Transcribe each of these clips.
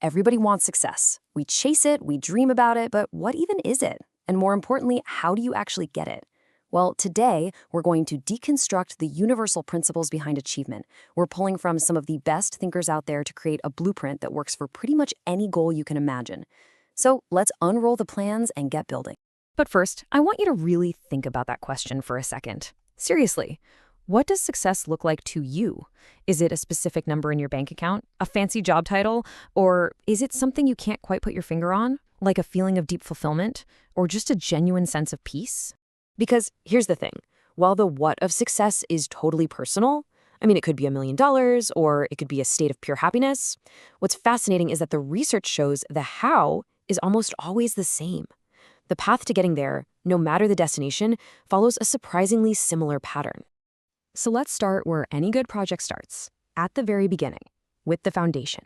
Everybody wants success. We chase it, we dream about it, but what even is it? And more importantly, how do you actually get it? Well, today, we're going to deconstruct the universal principles behind achievement. We're pulling from some of the best thinkers out there to create a blueprint that works for pretty much any goal you can imagine. So let's unroll the plans and get building. But first, I want you to really think about that question for a second. Seriously, what does success look like to you? Is it a specific number in your bank account, a fancy job title, or is it something you can't quite put your finger on, like a feeling of deep fulfillment, or just a genuine sense of peace? Because here's the thing, while the what of success is totally personal, it could be $1 million, or it could be a state of pure happiness, what's fascinating is that the research shows the how is almost always the same. The path to getting there, no matter the destination, follows a surprisingly similar pattern. So let's start where any good project starts, at the very beginning, with the foundation.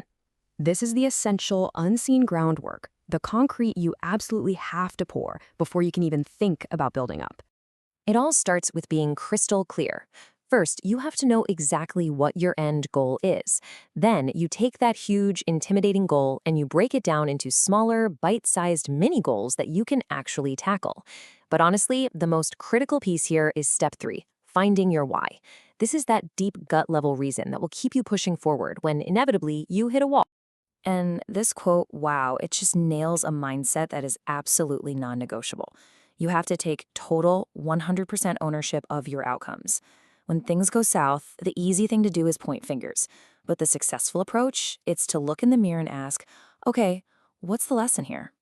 This is the essential, unseen groundwork, the concrete you absolutely have to pour before you can even think about building up. It all starts with being crystal clear. First, you have to know exactly what your end goal is. Then, you take that huge, intimidating goal and you break it down into smaller, bite-sized mini goals that you can actually tackle. But honestly, the most critical piece here is step 3. Finding your why. This is that deep gut-level reason that will keep you pushing forward when inevitably you hit a wall. And this quote, wow, it just nails a mindset that is absolutely non-negotiable. You have to take total 100% ownership of your outcomes. When things go south, the easy thing to do is point fingers. But the successful approach, it's to look in the mirror and ask, okay, what's the lesson here?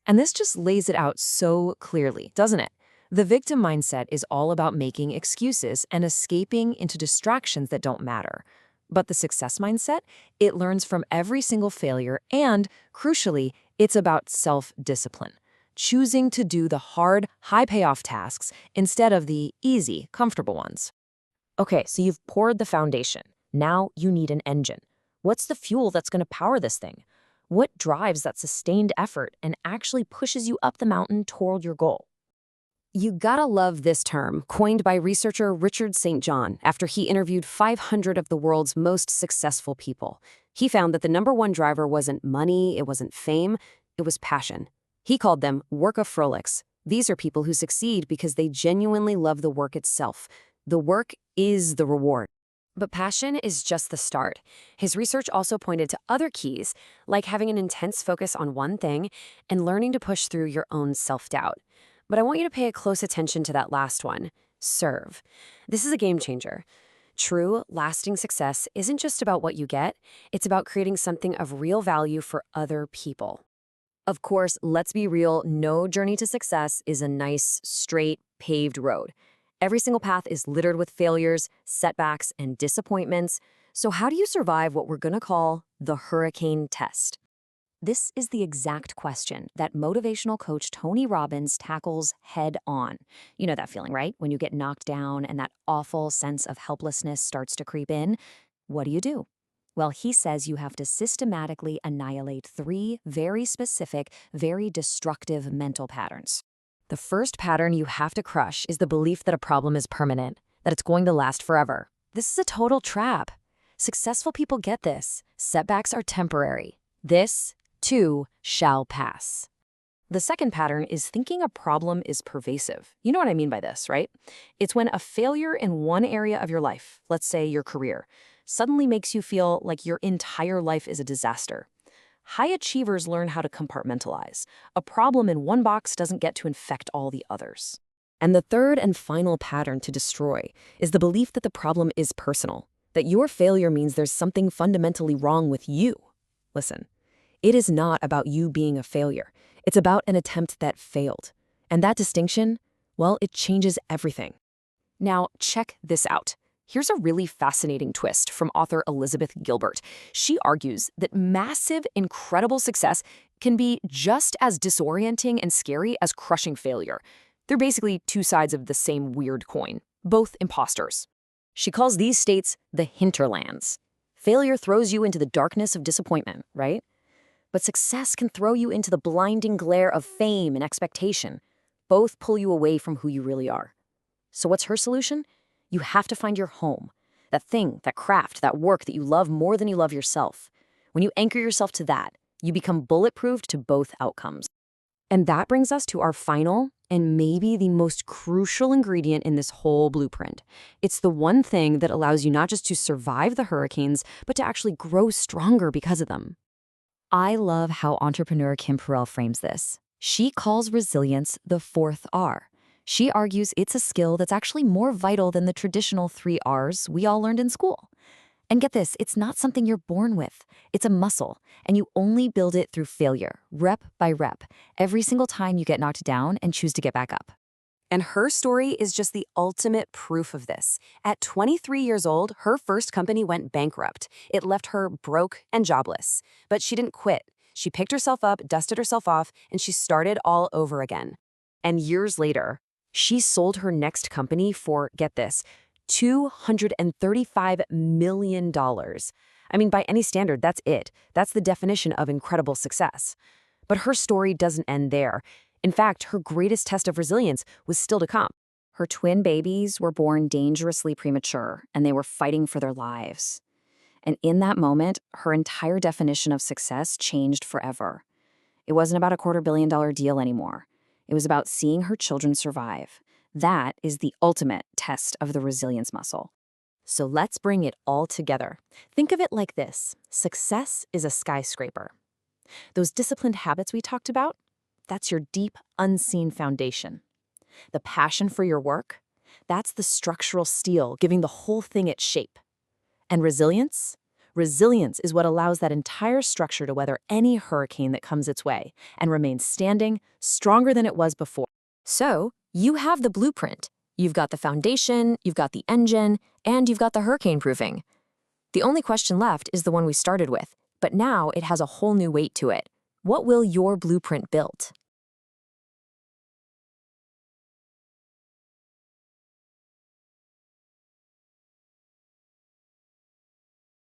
And this just lays it out so clearly, doesn't it? The victim mindset is all about making excuses and escaping into distractions that don't matter. But the success mindset, it learns from every single failure and, crucially, it's about self-discipline. Choosing to do the hard, high-payoff tasks instead of the easy, comfortable ones. Okay, so you've poured the foundation. Now you need an engine. What's the fuel that's going to power this thing? What drives that sustained effort and actually pushes you up the mountain toward your goal? You gotta love this term, coined by researcher Richard St. John after he interviewed 500 of the world's most successful people. He found that the #1 driver wasn't money, it wasn't fame, it was passion. He called them workaholics. These are people who succeed because they genuinely love the work itself. The work is the reward. But passion is just the start. His research also pointed to other keys, like having an intense focus on one thing and learning to push through your own self-doubt. But I want you to pay close attention to that last one, serve. This is a game changer. True, lasting success isn't just about what you get, it's about creating something of real value for other people. Of course, let's be real, no journey to success is a nice, straight, paved road. Every single path is littered with failures, setbacks, and disappointments. So how do you survive what we're going to call the hurricane test? This is the exact question that motivational coach Tony Robbins tackles head on. You know that feeling, right? When you get knocked down and that awful sense of helplessness starts to creep in. What do? Well, he says you have to systematically annihilate 3 very specific, very destructive mental patterns. The first pattern you have to crush is the belief that a problem is permanent, that it's going to last forever. This is a total trap. Successful people get this. Setbacks are temporary. This too shall pass. The second pattern is thinking a problem is pervasive. You know what I mean by this, right? It's when a failure in one area of your life, let's say your career, suddenly makes you feel like your entire life is a disaster. High achievers learn how to compartmentalize. A problem in one box doesn't get to infect all the others. And the third and final pattern to destroy is the belief that the problem is personal, that your failure means there's something fundamentally wrong with you. Listen. It is not about you being a failure. It's about an attempt that failed. And that distinction, well, it changes everything. Now, check this out. Here's a really fascinating twist from author Elizabeth Gilbert. She argues that massive, incredible success can be just as disorienting and scary as crushing failure. They're basically 2 sides of the same weird coin, both imposters. She calls these states the hinterlands. Failure throws you into the darkness of disappointment, right? But success can throw you into the blinding glare of fame and expectation. Both pull you away from who you really are. So what's her solution? You have to find your home. That thing, that craft, that work that you love more than you love yourself. When you anchor yourself to that, You become bulletproof to both outcomes. And that brings us to our final and maybe the most crucial ingredient in this whole blueprint. It's the one thing that allows you not just to survive the hurricanes, but to actually grow stronger because of them. I love how entrepreneur Kim Perrell frames this. She calls resilience the fourth R. She argues it's a skill that's actually more vital than the traditional 3 Rs we all learned in school. And get this, it's not something you're born with. It's a muscle, and you only build it through failure, rep by rep, every single time you get knocked down and choose to get back up. And her story is just the ultimate proof of this. At 23 years old, her first company went bankrupt. It left her broke and jobless. But she didn't quit. She picked herself up, dusted herself off, and she started all over again. And years later, she sold her next company for, get this, $235 million. I mean, by any standard, that's it. That's the definition of incredible success. But her story doesn't end there. In fact, her greatest test of resilience was still to come. Her twin babies were born dangerously premature, and they were fighting for their lives. And in that moment, her entire definition of success changed forever. It wasn't about a $250 million deal anymore. It was about seeing her children survive. That is the ultimate test of the resilience muscle. So let's bring it all together. Think of it like this. Success is a skyscraper. Those disciplined habits we talked about, that's your deep, unseen foundation. The passion for your work, that's the structural steel giving the whole thing its shape. And resilience? Resilience is what allows that entire structure to weather any hurricane that comes its way and remain standing, stronger than it was before. So, you have the blueprint. You've got the foundation, you've got the engine, and you've got the hurricane proofing. The only question left is the one we started with, but now it has a whole new weight to it. What will your blueprint build?